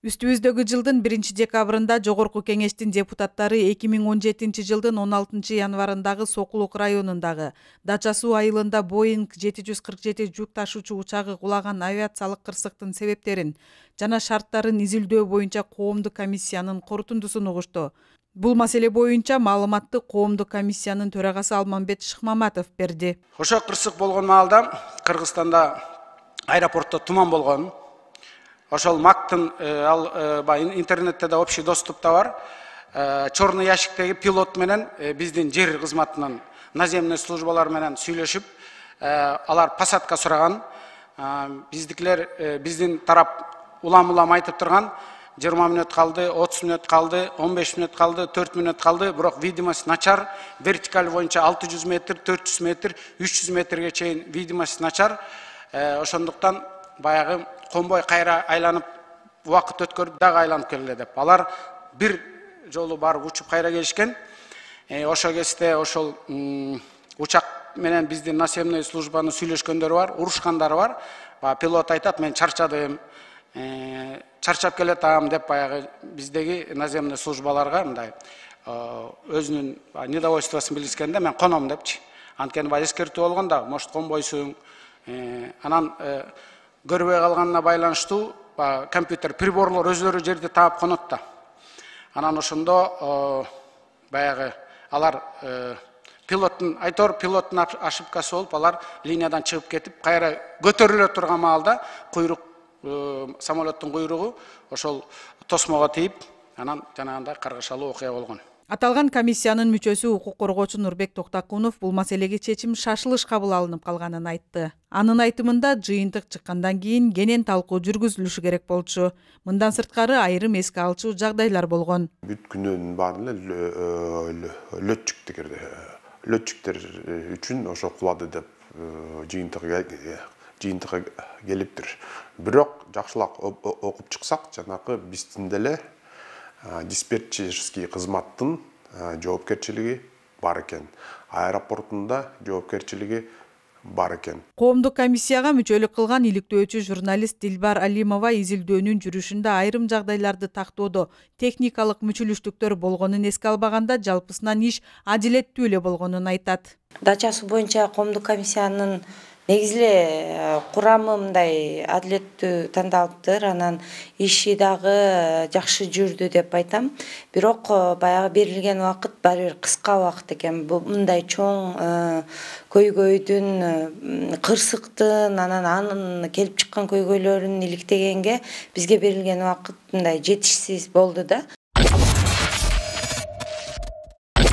Үстүбүздөгү жылдын 1-декабрында Жогорку Кеңештин депутаттары 2017 жылдын 16 январындагы Сокулук районундагы Дача суу айылында Боинг 747 жүк ташуучу учагы кулаган авиациялык кырсыктын себептерин жана шарттарын изилдөө боюнча коомдук комиссиянын корутундусун угушту. Бул маселе боюнча маалыматты коомдук комиссиянын төрагасы Алмамбет Шыкмаматов берди. Ошо кырсык болгон маалда Кыргызстанда аэропортто туман болгон. Ошол мактын интернетте да общий доступта бар. Чорный ящиктеги пилот менен биздин жер кызматынын наземный службалар менен сүйлөшүп, алар посадка сураган. Биздин тарап улам айтып турган 20 мүнөт калды, 30 мүнөт калды, 15 мүнөт калды, 4 мүнөт калды, бирок видимость начар. Вертикаль боюнча 600 метр, 400 метр, 300 метрге чейин видимость начар. Ошондуктан баягы конвой кайра айланып убакыт өткөрүп дагы айланып келе деп. Алар бир жолу барып учуп кайра келишкен. Ошо кезде ошол учак менен биздин наземный службаны сүйлөшкөндөрү бар, урушкандары бар. Пилот айтат, мен чарчадым, чарчап келатам деп баягы биздеги наземный службаларга мындай өзүнүн недовольствосын билдиргенде мен коном депчи. Анткени эскертүү болгон да, может конбойсуң. Анан көрбөй калганына байланыштуу компьютер приборлор өздөрү жерди таап конот да. Анан ошондо баягы алар пилоттун ошибкасы болуп, алар линиядан чыгып кетип, кайра көтөрүлө турган маалда куйрук самолеттун куйругу ошол тосмого тийип, анан жанагындай каргышалуу окуя болгон. Аталган комиссиянын мүчөсү укук коргоочу Нурбек Токтакунов бул маселеге чечим шашылыш кабыл алынып калганын айтты. Анын айтымында жыйынтык чыккандан кийин кенен талкуу жүргүзүлүшү керек болчу. Мындан сырткары айрым эске алчу жагдайлар болгон. Бүт күнүнүн баарын лөтчүктөр үчүн ошо кулады деп жыйынтыкка келиптир. Бирок жакшылап окуп чыксак, жанагы биздин деле диспетчерский кызматтын жоопкерчилиги бар экен. Аэропортунда жоопкерчилиги бар экен. Коомдук комиссияга мүчөлүк кылган иликтөөчү журналист Дилбар Алимова изилдөөнүн жүрүшүндө айрым жагдайларды тактоодо техникалык мүчүлүштүктөр болгонун эске албаганда жалпысынан иш адилеттүү эле болгонун айтат. Дачасы боюнча коомдук комиссиянын негизги курамы мындай адилеттүү тандалыптыр, анан иши дагы жакшы жүрдү деп айтам. Бирок баягы берилген убакыт баары бир кыска убакыт экен. Мындай чоң көйгөйдүн, кырсыктын, анын келип чыккан көйгөйлөрүн иликтегенге бизге берилген убакыт мындай жетишсиз болду да.